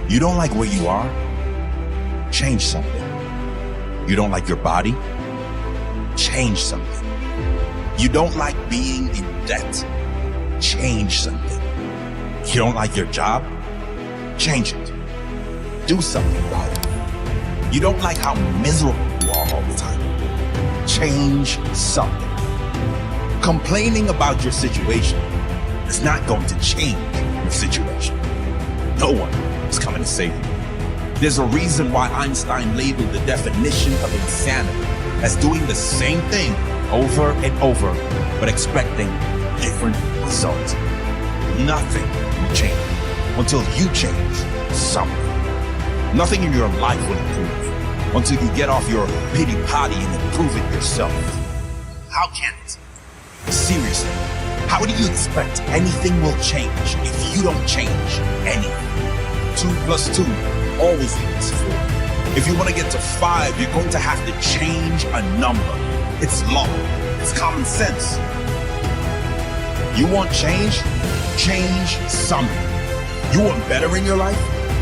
You don't like where you are? Change something. You don't like your body? Change something. You don't like being in debt? Change something. You don't like your job? Change it. Do something about it. You don't like how miserable you are all the time? Change something. Complaining about your situation is not going to change your situation. No one is coming to save you. There's a reason why Einstein labeled the definition of insanity as doing the same thing over and over, but expecting different results. Nothing will change until you change something. Nothing in your life will improve until you get off your pity potty and improve it yourself. How can it? Seriously, how do you expect anything will change if you don't change anything? 2 + 2 always equals 4. If you want to get to 5, you're going to have to change a number. It's law. It's common sense. You want change? Change something. You want better in your life?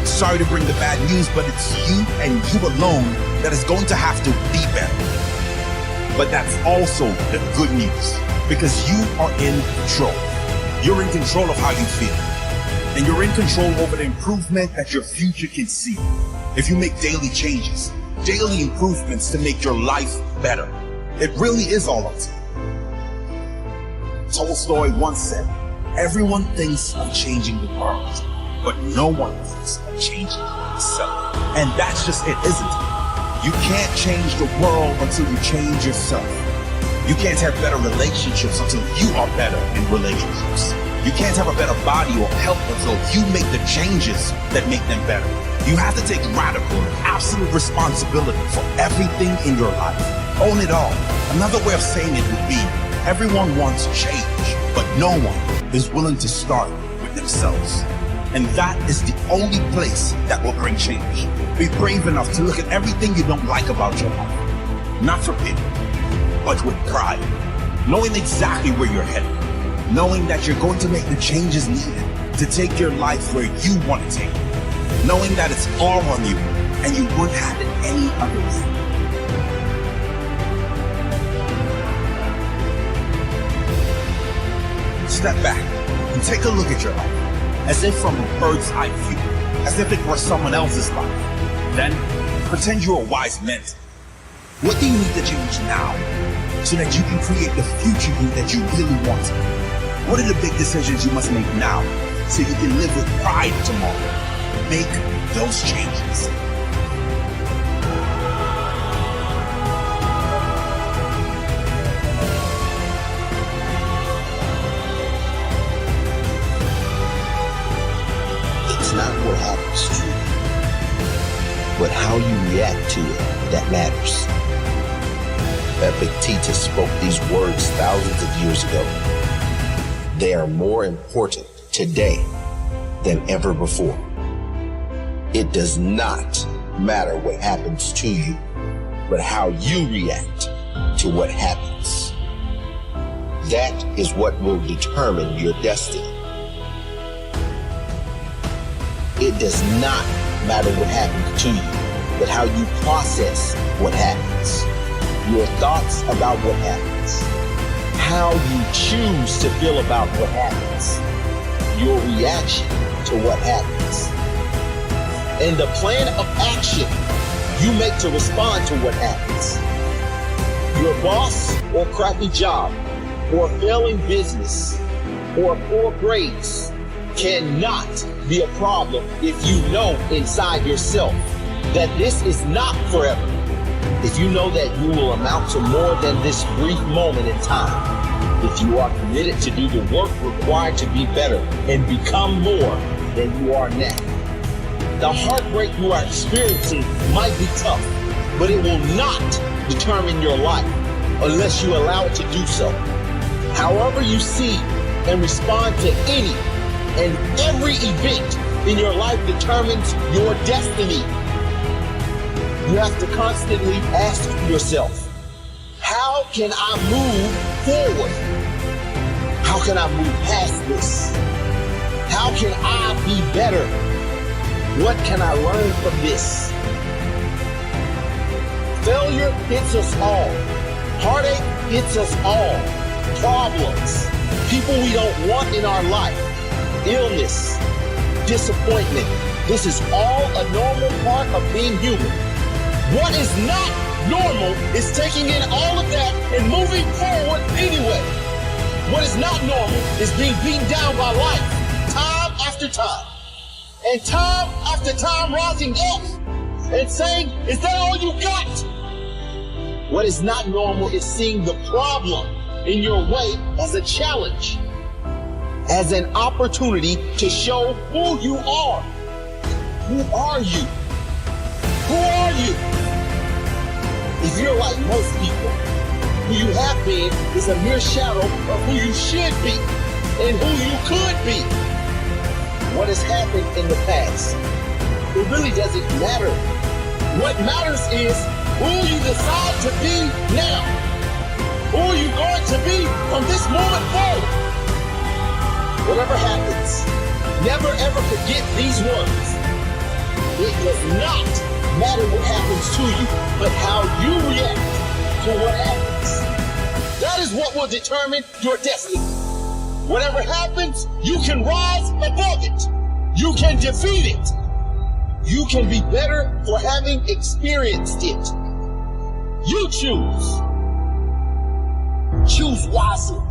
Sorry to bring the bad news, but it's you and you alone that is going to have to be better. But that's also the good news, because you are in control. You're in control of how you feel. And you're in control over the improvement that your future can see. If you make daily changes, daily improvements to make your life better, it really is all up to you. Tolstoy once said, everyone thinks of changing the world, but no one thinks of changing themselves. And that's just it, isn't it? You can't change the world until you change yourself. You can't have better relationships until you are better in relationships. You can't have a better body or health until you make the changes that make them better. You have to take radical, absolute responsibility for everything in your life. Own it all. Another way of saying it would be, everyone wants change, but no one is willing to start with themselves. And that is the only place that will bring change. Be brave enough to look at everything you don't like about your life. Not for pity, but with pride. Knowing exactly where you're headed. Knowing that you're going to make the changes needed to take your life where you want to take it. Knowing that it's all on you and you wouldn't have it any other way. Step back and take a look at your life, as if from a bird's eye view, as if it were someone else's life. Then, pretend you're a wise mentor. What do you need to change now so that you can create the future you that you really want? What are the big decisions you must make now so you can live with pride tomorrow? Make those changes. It's not what happens to you, but how you react to it that matters. Epictetus spoke these words thousands of years ago. They are more important today than ever before. It does not matter what happens to you, but how you react to what happens. That is what will determine your destiny. It does not matter what happens to you, but how you process what happens. Your thoughts about what happens. How you choose to feel about what happens. Your reaction to what happens. And the plan of action you make to respond to what happens. Your boss or crappy job or failing business or poor grades cannot be a problem if you know inside yourself that this is not forever. If you know that you will amount to more than this brief moment in time, if you are committed to do the work required to be better and become more than you are now. The heartbreak you are experiencing might be tough, but it will not determine your life unless you allow it to do so. However you see and respond to any and every event in your life determines your destiny. You have to constantly ask yourself, how can I move forward? How can I move past this? How can I be better? What can I learn from this? Failure hits us all. Heartache hits us all. Problems. People we don't want in our life. Illness. Disappointment. This is all a normal part of being human. What is not normal is taking in all of that and moving forward anyway. What is not normal is being beaten down by life, time after time. And time after time rising up and saying, is that all you got? What is not normal is seeing the problem in your way as a challenge, as an opportunity to show who you are. Who are you? Who are you? If you're like most people, who you have been is a mere shadow of who you should be and who you could be. What has happened in the past, it really doesn't matter. What matters is who you decide to be now. Who are you going to be from this moment forward? Whatever happens, never ever forget these words. It does not matter what happens to you, but how you react to what happens. That is what will determine your destiny. Whatever happens, you can rise above it. You can defeat it. You can be better for having experienced it. You choose. Choose wisely.